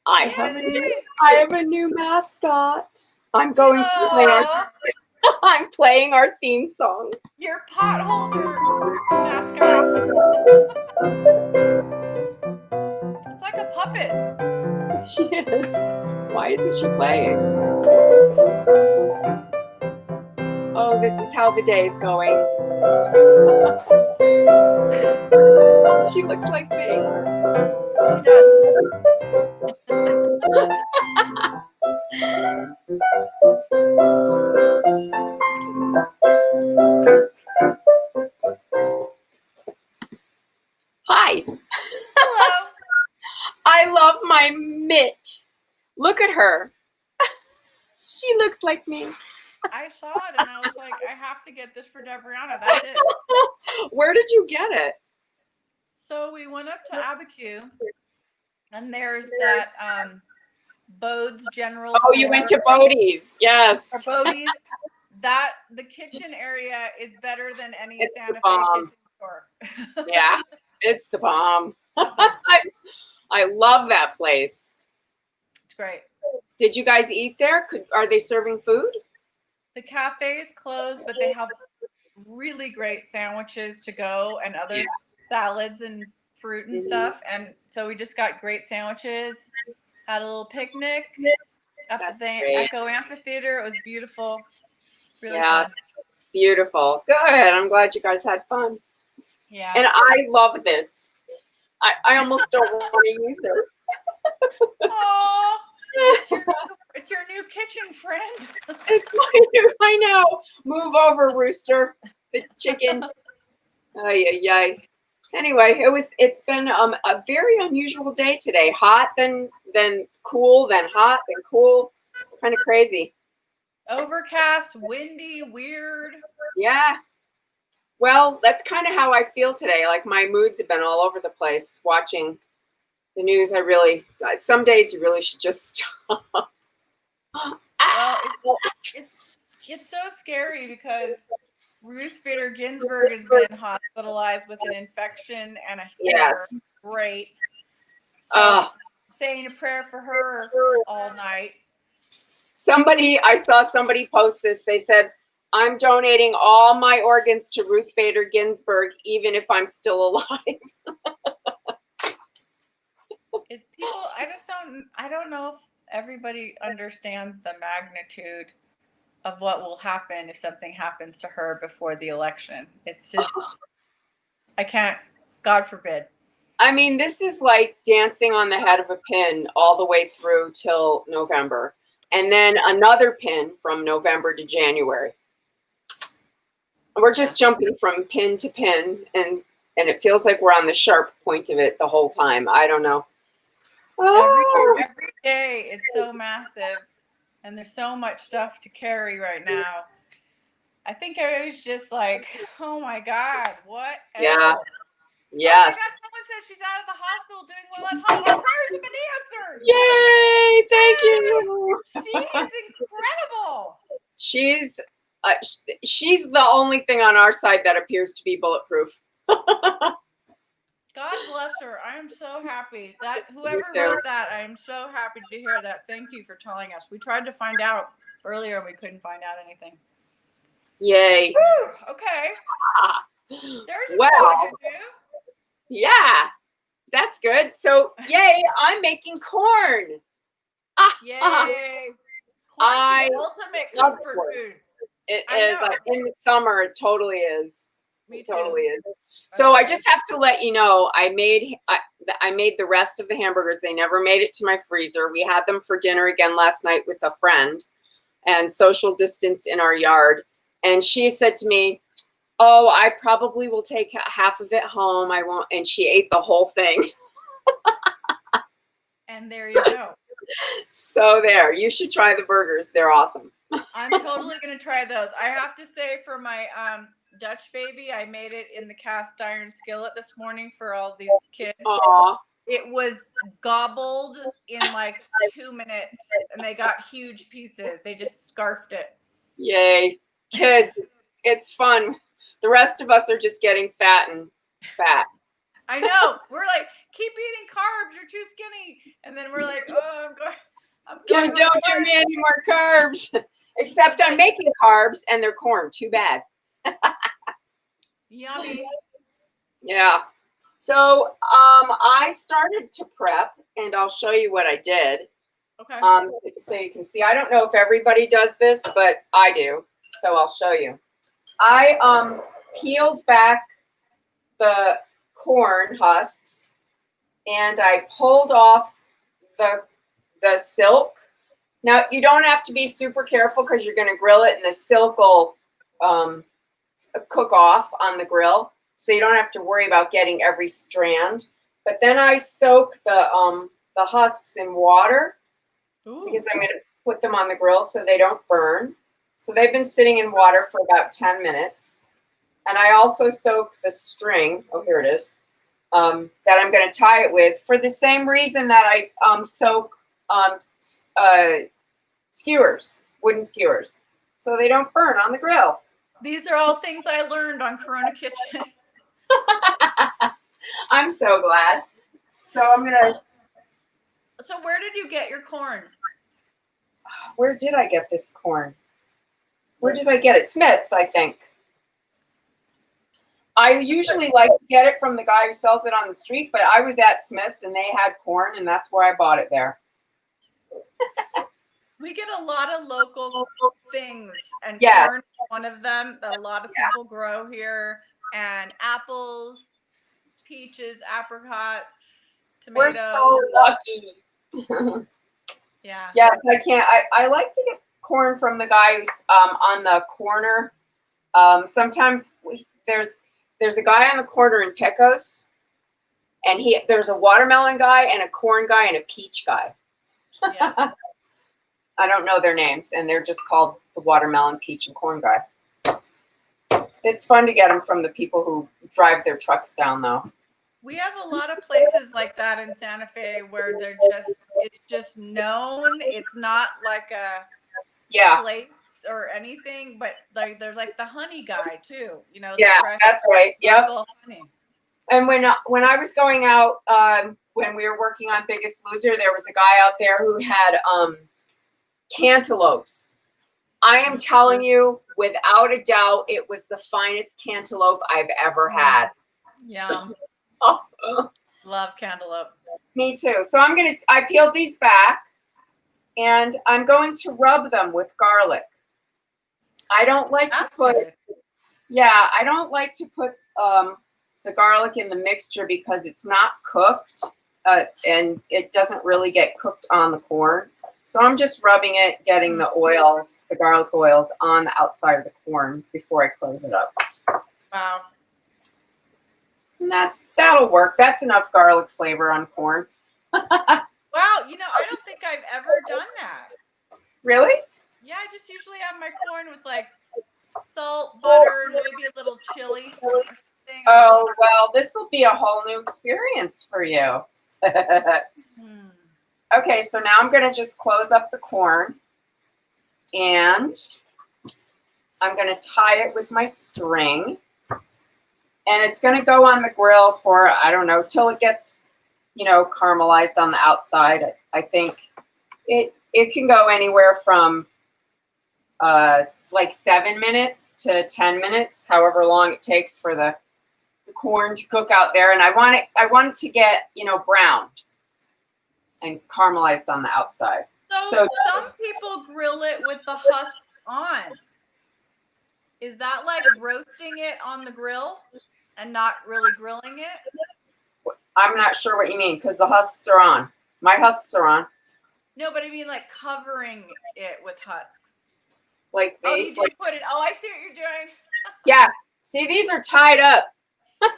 I have a new mascot. I'm going to play I'm playing our theme song. Your potholder mascot. It's like a puppet. She is. Why isn't she playing? Oh, this is how the day is going. She looks like me. She does. Hi. Hello. I love my mitt. Look at her. She looks like me. I saw it and I was like, I have to get this for Debrianna. That's it. Where did you get it? So we went up to Abiquiu, and there's that Bodes General Oh, store. you went to Bodes. Yes. Or Bodes. That the kitchen area is better than any It's Santa the Fe bomb. kitchen store. Yeah, it's the bomb. I love that place. It's great. Did you guys eat there? Are they serving food? The cafe is closed, but they have really great sandwiches to go and other salads and fruit and stuff. And so we just got great sandwiches, had a little picnic at the Echo Amphitheater. It was beautiful. Really fun. Beautiful. Good. I'm glad you guys had fun. Yeah. And I love this. I almost don't want to use it. Oh, it's your new kitchen, friend. It's my new, I know. Move over, Rooster. The chicken. Ay. Anyway, it's been a very unusual day today. Hot, then cool, then hot, then cool. Kind of crazy. Overcast, windy, weird. Yeah. Well, that's kind of how I feel today. Like my moods have been all over the place watching the news. Some days you really should just stop. Well, it's so scary because Ruth Bader Ginsburg has been hospitalized with an infection and a fever. Yes. Great. So saying a prayer for her all night. I saw somebody post this. They said, I'm donating all my organs to Ruth Bader Ginsburg, even if I'm still alive. I don't know if everybody understands the magnitude of what will happen if something happens to her before the election. It's just, I can't, God forbid. I mean, this is like dancing on the head of a pin all the way through till November. And then another pin from November to January. We're just jumping from pin to pin, and it feels like we're on the sharp point of it the whole time. I don't know. Every day it's so massive, and there's so much stuff to carry right now. I think I was just like, oh my God, what else? Yes. Oh my God, someone said she's out of the hospital doing well at home. Her prayers have been answered. Yay! Thank you. She is incredible. She's the only thing on our side that appears to be bulletproof. God bless her. I am so happy that whoever wrote that, I am so happy to hear that. Thank you for telling us. We tried to find out earlier and we couldn't find out anything. Yay. Whew, okay. There's a lot of good news. Yeah, that's good. So, yay, I'm making corn. Yay. Corn's the ultimate comfort food. It is. In the summer, it totally is. Me too. It totally is. So I just have to let you know, I made the rest of the hamburgers. They never made it to my freezer. We had them for dinner again last night with a friend and social distance in our yard. And she said to me, oh, I probably will take half of it home. I won't. And she ate the whole thing. And there you go. So there, you should try the burgers. They're awesome. I'm totally going to try those. I have to say for my Dutch baby, I made it in the cast iron skillet this morning for all these kids. Aww. It was gobbled in like 2 minutes and they got huge pieces. They just scarfed it. Yay. Kids, it's fun. The rest of us are just getting fat. I know. We're like, keep eating carbs. You're too skinny. And then we're like, oh, Don't give me any more carbs. Except I'm making carbs and they're corn. Too bad. Yummy. Yeah. So I started to prep, and I'll show you what I did. Okay. So you can see. I don't know if everybody does this, but I do. So I'll show you. I peeled back the corn husks, and I pulled off the silk. Now you don't have to be super careful because you're going to grill it, and the silk will cook off on the grill, so you don't have to worry about getting every strand. But then I soak the husks in water. Ooh. Because I'm going to put them on the grill so they don't burn. So they've been sitting in water for about 10 minutes. And I also soak the string, oh, here it is, that I'm going to tie it with for the same reason that I soak skewers, wooden skewers, so they don't burn on the grill. These are all things I learned on Corona Kitchen. I'm so glad. So I'm going to... So where did you get your corn? Where did I get this corn? Where did I get it? Smith's, I think. I usually like to get it from the guy who sells it on the street, but I was at Smith's and they had corn, and that's where I bought it there. We get a lot of local things, and yes. corn is one of them that a lot of people grow here, and apples, peaches, apricots, tomatoes. We're so lucky. Yeah. Yes, I can't. I like to get corn from the guy who's on the corner. Sometimes there's a guy on the corner in Pecos, and there's a watermelon guy and a corn guy and a peach guy. Yeah. I don't know their names, and they're just called the watermelon, peach, and corn guy. It's fun to get them from the people who drive their trucks down, though. We have a lot of places like that in Santa Fe where it's just known. It's not like a place or anything, but like there's like the honey guy too, you know. Yeah, that's right. Yep. Honey. And when I was going out, when we were working on Biggest Loser, there was a guy out there who had cantaloupes. I am telling you, without a doubt, it was the finest cantaloupe I've ever had. Yum. Love cantaloupe. Me too. So I peeled these back, and I'm going to rub them with garlic. I don't like to put the garlic in the mixture because it's not cooked, and it doesn't really get cooked on the corn. So I'm just rubbing it, getting the oils, the garlic oils, on the outside of the corn before I close it up. Wow. And that'll work. That's enough garlic flavor on corn. Wow, I don't think I've ever done that. Really? Yeah, I just usually have my corn with like salt, butter, maybe a little chili. Oh, well, this will be a whole new experience for you. Okay, so now I'm going to just close up the corn, and I'm going to tie it with my string, and it's going to go on the grill for, I don't know, till it gets, caramelized on the outside. I think it can go anywhere from like 7 minutes to 10 minutes, however long it takes for the corn to cook out there. And I want it to get, browned and caramelized on the outside. So some people grill it with the husk on. Is that like roasting it on the grill and not really grilling it? I'm not sure what you mean, because the husks are on. My husks are on. No, but I mean like covering it with husks. You do put it. Oh, I see what you're doing. Yeah. See, these are tied up. I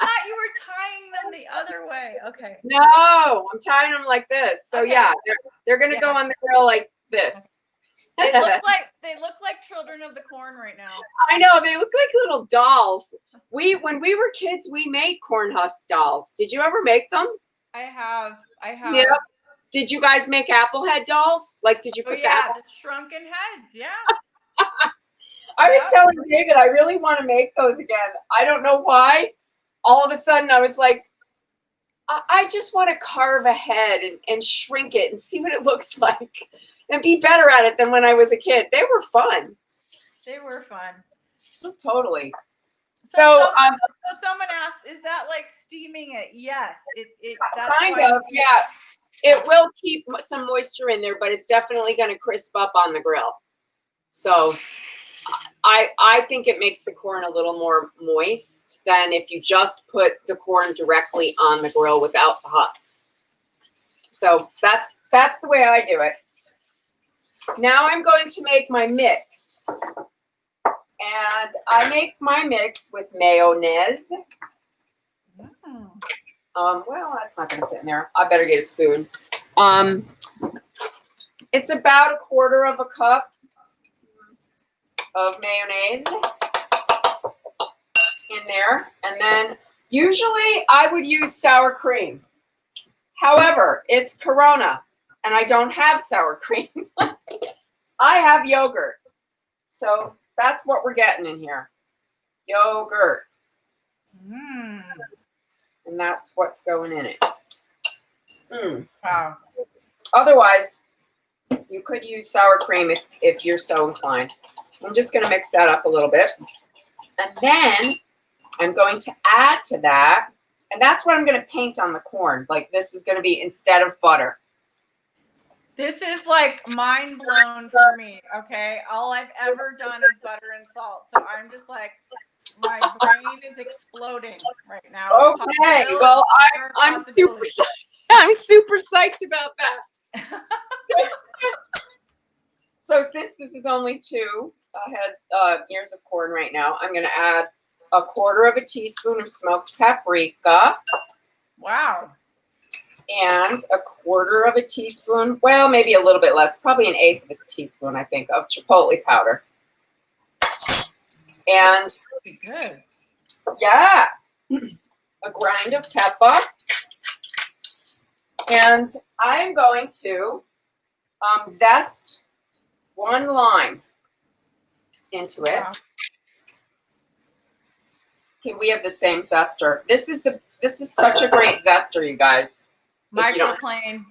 thought you were tying them the other way. Okay. No, I'm tying them like this. So okay. Yeah, they're gonna go on the grill like this. They look like children of the corn right now. I know, they look like little dolls. When we were kids, we made corn husk dolls. Did you ever make them? I have. Yeah. Did you guys make apple head dolls? Like, did you put the shrunken heads? Yeah. I was telling David, I really want to make those again. I don't know why. All of a sudden, I was like, I just want to carve a head and shrink it and see what it looks like and be better at it than when I was a kid. They were fun. They were fun. Totally. So someone asked, is that like steaming it? Yes. That's kind of, yeah. It will keep some moisture in there, but it's definitely going to crisp up on the grill. So I think it makes the corn a little more moist than if you just put the corn directly on the grill without the husk. So that's the way I do it. Now I'm going to make my mix. And I make my mix with mayonnaise. Well, that's not going to fit in there. I better get a spoon. It's about 1/4 cup of mayonnaise in there. And then usually I would use sour cream. However, it's Corona and I don't have sour cream. I have yogurt. So that's what we're getting in here. Yogurt. And that's what's going in it. Wow. Otherwise, you could use sour cream if you're so inclined. I'm just going to mix that up a little bit. And then I'm going to add to that, and that's what I'm going to paint on the corn. Like this is going to be instead of butter. This is like mind blown for me, okay? All I've ever done is butter and salt. So I'm just like, my brain is exploding right now. Okay, well, I'm super psyched about that. So since this is only 2 ears of corn right now, I'm going to add 1/4 teaspoon of smoked paprika. Wow. And 1/4 teaspoon, well, maybe a little bit less, probably 1/8 of a teaspoon, I think, of chipotle powder. And good. Yeah, a grind of pepper. And I'm going to zest 1 lime into it. Wow. Okay, we have the same zester. This is such a great zester, you guys. Microplane.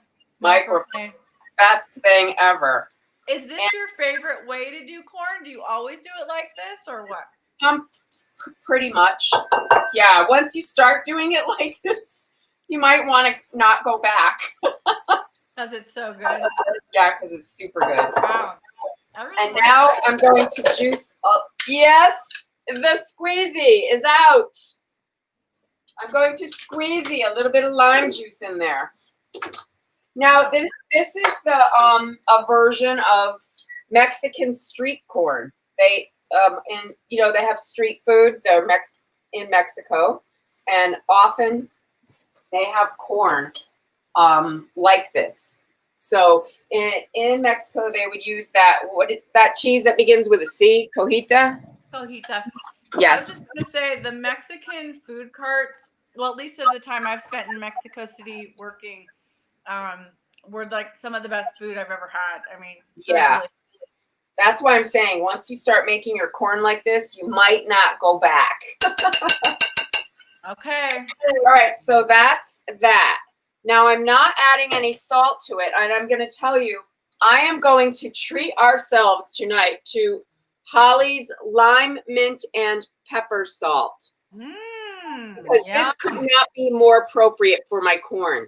Best thing ever. Is this your favorite way to do corn? Do you always do it like this or what? Pretty much. Yeah, once you start doing it like this, you might want to not go back. Because it's so good. Yeah, because it's super good. Wow. And now I'm going to juice up. Yes, the squeezy is out. I'm going to squeezy a little bit of lime juice in there. Now this is the a version of Mexican street corn. They they have street food. They're in Mexico, and often they have corn like this. So in Mexico, they would use that cheese that begins with a C, cojita. Cojita. Yes. I was just going to say the Mexican food carts, well, at least of the time I've spent in Mexico City working, were like some of the best food I've ever had. I mean, yeah. Delicious. That's why I'm saying once you start making your corn like this, you might not go back. Okay. All right, so that's that. Now I'm not adding any salt to it, and I'm going to tell you, I am going to treat ourselves tonight to Holly's lime, mint, and pepper salt. Because this could not be more appropriate for my corn.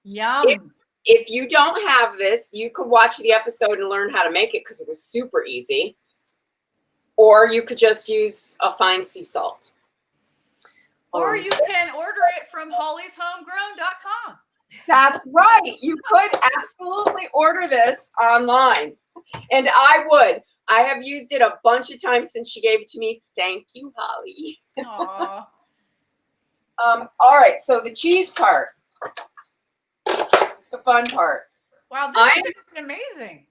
Yum. If you don't have this, you could watch the episode and learn how to make it because it was super easy. Or you could just use a fine sea salt. Or you can order it from hollyshomegrown.com. That's right. You could absolutely order this online. And I would. I have used it a bunch of times since she gave it to me. Thank you, Holly. Aww. All right, so the cheese part. This is the fun part. Wow, this is amazing.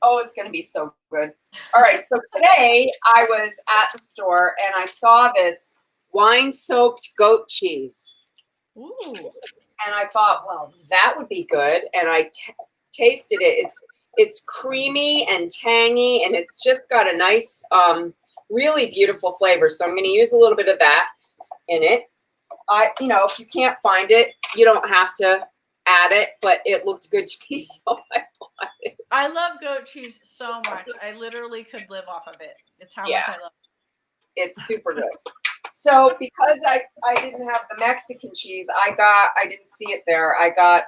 Oh, it's going to be so good. All right, so today I was at the store and I saw this wine-soaked goat cheese. Ooh. And I thought, well, that would be good. And I tasted it. It's creamy and tangy, and it's just got a nice, really beautiful flavor. So I'm going to use a little bit of that in it. If you can't find it, you don't have to add it, but it looked good to me, so I bought it. I love goat cheese so much. I literally could live off of it. It's how much I love it. It's super good. So because I didn't have the Mexican cheese, I didn't see it there. I got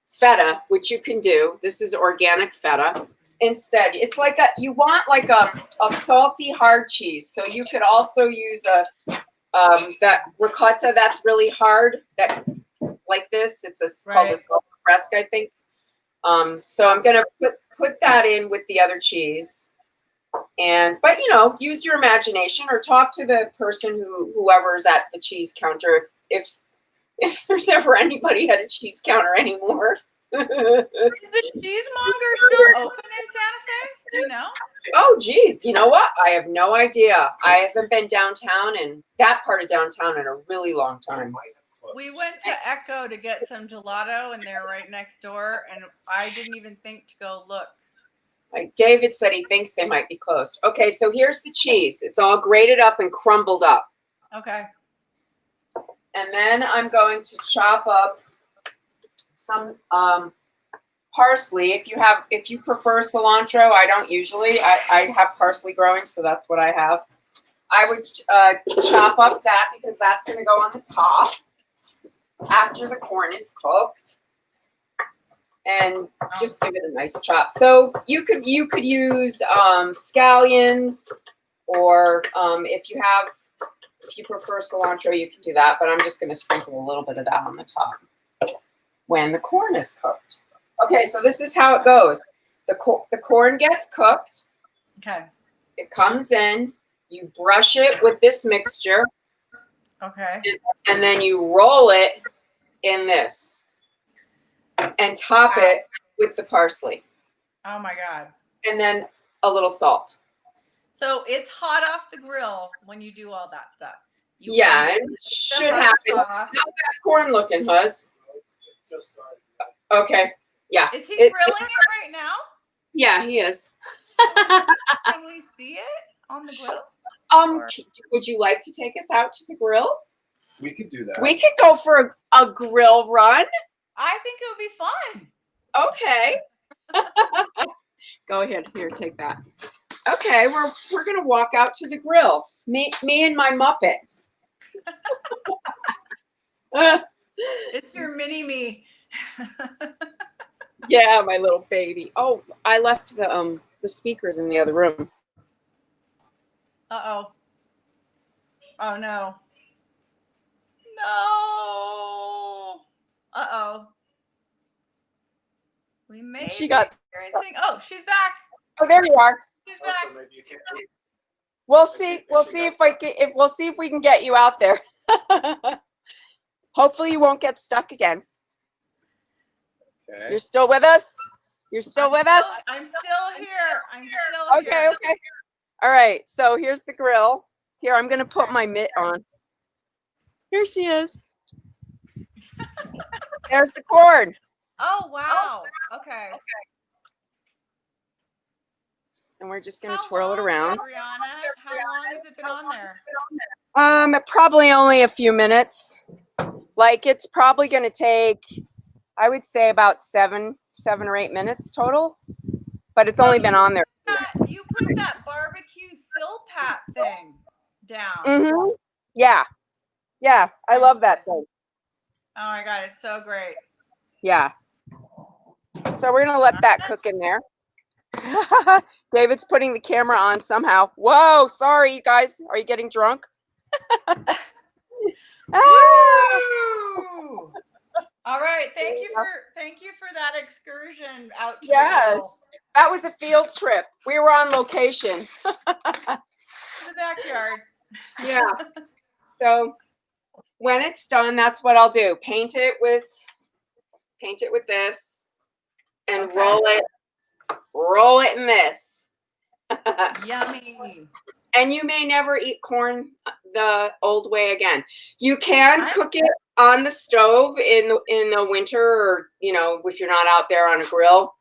feta, which you can do. This is organic feta. Instead, it's like you want like a salty hard cheese. So you could also use that ricotta that's really hard, that like this. It's called a salsa fresca, I think. So I'm gonna put that in with the other cheese. But use your imagination or talk to the person whoever's at the cheese counter if there's ever anybody at a cheese counter anymore. Is the cheesemonger still open in Santa Fe? Do you know? Oh geez, you know what? I have no idea. I haven't been downtown in that part of downtown in a really long time. We went to Echo to get some gelato and they're right next door, and I didn't even think to go look. David said he thinks they might be closed. Okay, so here's the cheese. It's all grated up and crumbled up. Okay. And then I'm going to chop up some parsley. If you prefer cilantro, I don't usually. I have parsley growing, so that's what I have. I would chop up that because that's going to go on the top after the corn is cooked. And just give it a nice chop. So you could use scallions, or if you prefer cilantro, you can do that. But I'm just going to sprinkle a little bit of that on the top when the corn is cooked. Okay, so this is how it goes. The corn gets cooked. Okay. It comes in. You brush it with this mixture. Okay. And then you roll it in this. And top it with the parsley. Oh my God. And then a little salt. So it's hot off the grill when you do all that stuff. Yeah, it should happen. How's that corn looking, Huz? Okay. Yeah. Is he grilling it right now? Yeah, he is. Can we see it on the grill? Would you like to take us out to the grill? We could do that. We could go for a grill run. I think it would be fun. Okay. Go ahead. Here, take that. Okay, we're gonna walk out to the grill. Me and my Muppet. It's your mini me. Yeah, my little baby. Oh, I left the speakers in the other room. Uh-oh. Oh no. No. Uh-oh. We may She got experiencing. Oh, she's back. Oh, there you are. She's back. Also, maybe you can't eat. We'll see if we can get you out there. Hopefully you won't get stuck again. Okay. You're still with us? You're still with us? I'm still here. I'm still here. Okay. All right. So here's the grill. Here, I'm gonna put my mitt on. Here she is. There's the corn. Oh wow. Okay. And we're just gonna twirl it around. Debrianna, how long has it been on there? Probably only a few minutes. Like it's probably gonna take, I would say about 7 or 8 minutes total. But it's only been on there. You put that barbecue silpat thing down. Mm-hmm. Yeah. Yeah. I love that thing. Oh my God, it's so great. Yeah. So we're gonna let that cook in there. David's putting the camera on somehow. Whoa, sorry you guys. Are you getting drunk? Woo! All right, thank you for that excursion out to Yes. That was a field trip. We were on location. the backyard. Yeah. So when it's done, that's what I'll do. Paint it with this and Okay. roll it in this. Yummy. And you may never eat corn the old way again. You can cook it on the stove in the winter, or if you're not out there on a grill.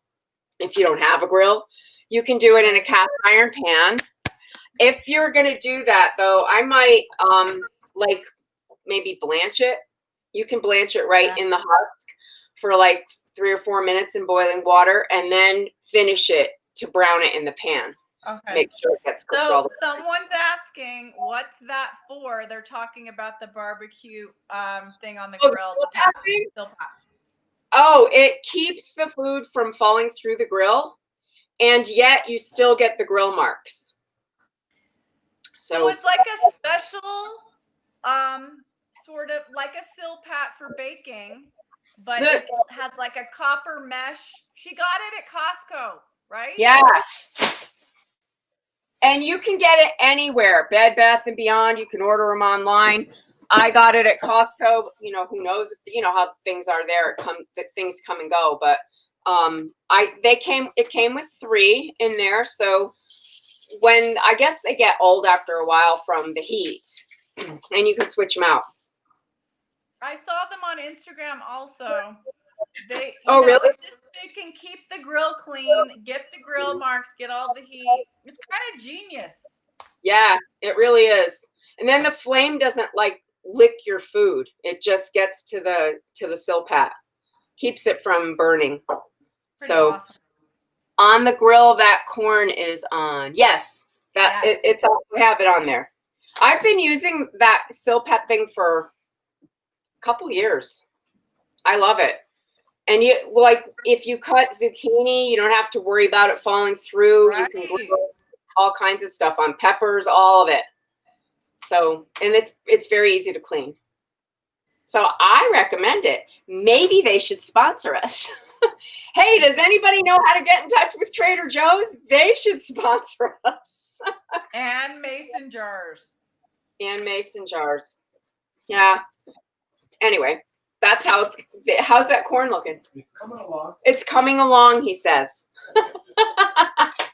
If you don't have a grill, you can do it in a cast iron pan. If you're gonna do that though, I might like maybe blanch it You can blanch it right in the husk for like 3 or 4 minutes in boiling water, and then finish it to brown it in the pan. Okay. Make sure it gets cooked all the way. Someone's asking, what's that for? They're talking about the barbecue thing on the grill. The still pat. Oh, it keeps the food from falling through the grill, and yet you still get the grill marks. So it's like a special, sort of like a silpat for baking, but it has like a copper mesh. She got it at Costco, right? Yeah. And you can get it anywhere. Bed Bath & Beyond. You can order them online. I got it at Costco. You know, who knows if, you know how things are there. Things come and go. But it came with 3 in there. So when, I guess they get old after a while from the heat, and you can switch them out. I saw them on Instagram also. Really? It's just so you can keep the grill clean, get the grill marks, get all the heat. It's kind of genius. Yeah, it really is. And then the flame doesn't like lick your food. It just gets to the silpat. Keeps it from burning. Pretty awesome. On the grill, that corn is on. Yes, it's on. We have it on there. I've been using that silpat thing for a couple years. I love it. And if you cut zucchini, you don't have to worry about it falling through. Right. You can grill all kinds of stuff on peppers, all of it. So, and it's very easy to clean. So I recommend it. Maybe they should sponsor us. Hey, does anybody know how to get in touch with Trader Joe's? They should sponsor us. And mason jars. Yeah. Anyway. That's how's that corn looking? It's coming along. It's coming along, he says. That's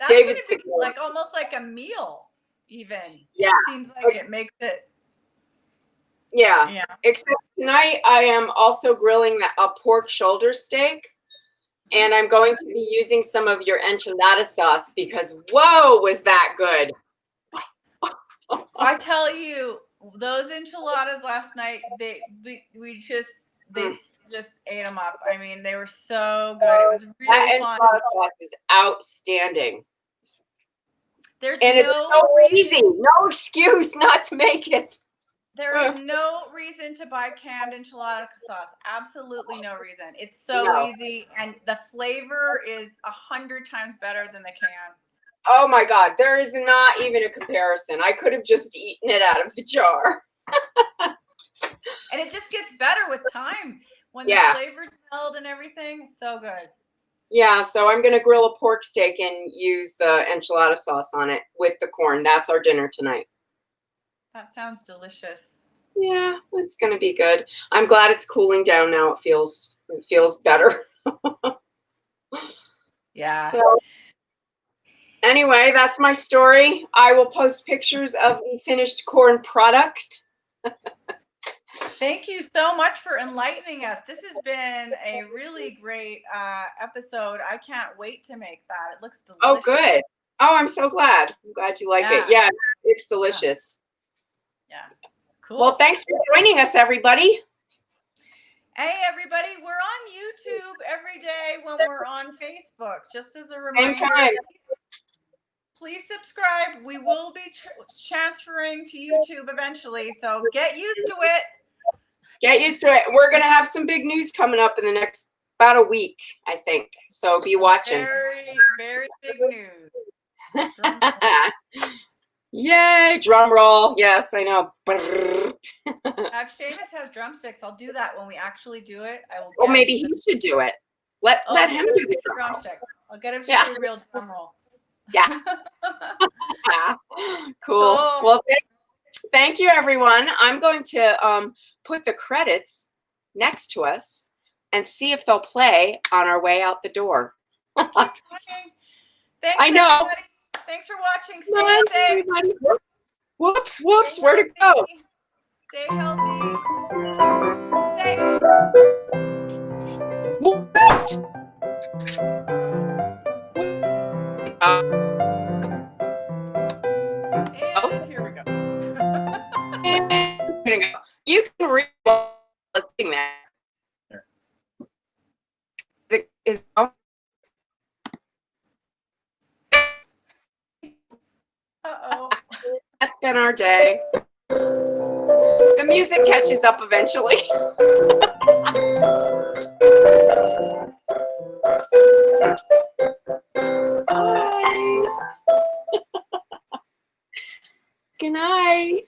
David's be like almost like a meal, even. Yeah. It seems like it makes it. Yeah. Except tonight I am also grilling a pork shoulder steak, and I'm going to be using some of your enchilada sauce because whoa, was that good. I tell you, those enchiladas last night, we just ate them up. I mean, they were so good. It was really fun. That enchilada sauce is outstanding. It's so easy. No excuse not to make it. There is no reason to buy canned enchilada sauce. Absolutely no reason. It's so easy, and the flavor is 100 times better than the can. Oh my God, there is not even a comparison. I could have just eaten it out of the jar. And it just gets better with time when the flavors meld and everything. It's so good. Yeah, so I'm going to grill a pork steak and use the enchilada sauce on it with the corn. That's our dinner tonight. That sounds delicious. Yeah, it's going to be good. I'm glad it's cooling down now. It feels better. Yeah. So anyway, that's my story. I will post pictures of the finished corn product. Thank you so much for enlightening us. This has been a really great episode. I can't wait to make that. It looks delicious. Oh, good. Oh, I'm so glad. I'm glad you like it. Yeah, it's delicious. Yeah. Cool. Well, thanks for joining us, everybody. Hey, everybody. We're on YouTube every day when we're on Facebook. Just as a reminder. Same time. Please subscribe. We will be transferring to YouTube eventually, so get used to it. Get used to it. We're going to have some big news coming up in the next about a week, I think. So be watching. Very, very big news. Yay, drum roll. Yes, I know. If Seamus has drumsticks, I'll do that when we actually do it. I will. Well, maybe he should do it. Let him do the drumstick. I'll get him to do a real drum roll. Yeah. Cool. Well, thank you, everyone. I'm going to put the credits next to us and see if they'll play on our way out the door. Keep trying. Thanks, I know. Everybody. Thanks for watching. Stay safe. Whoops. Where to go? Stay healthy. Stay. What? And here we go. You can read is Uh-oh. that's been our day. The music catches up eventually. Bye. Good night.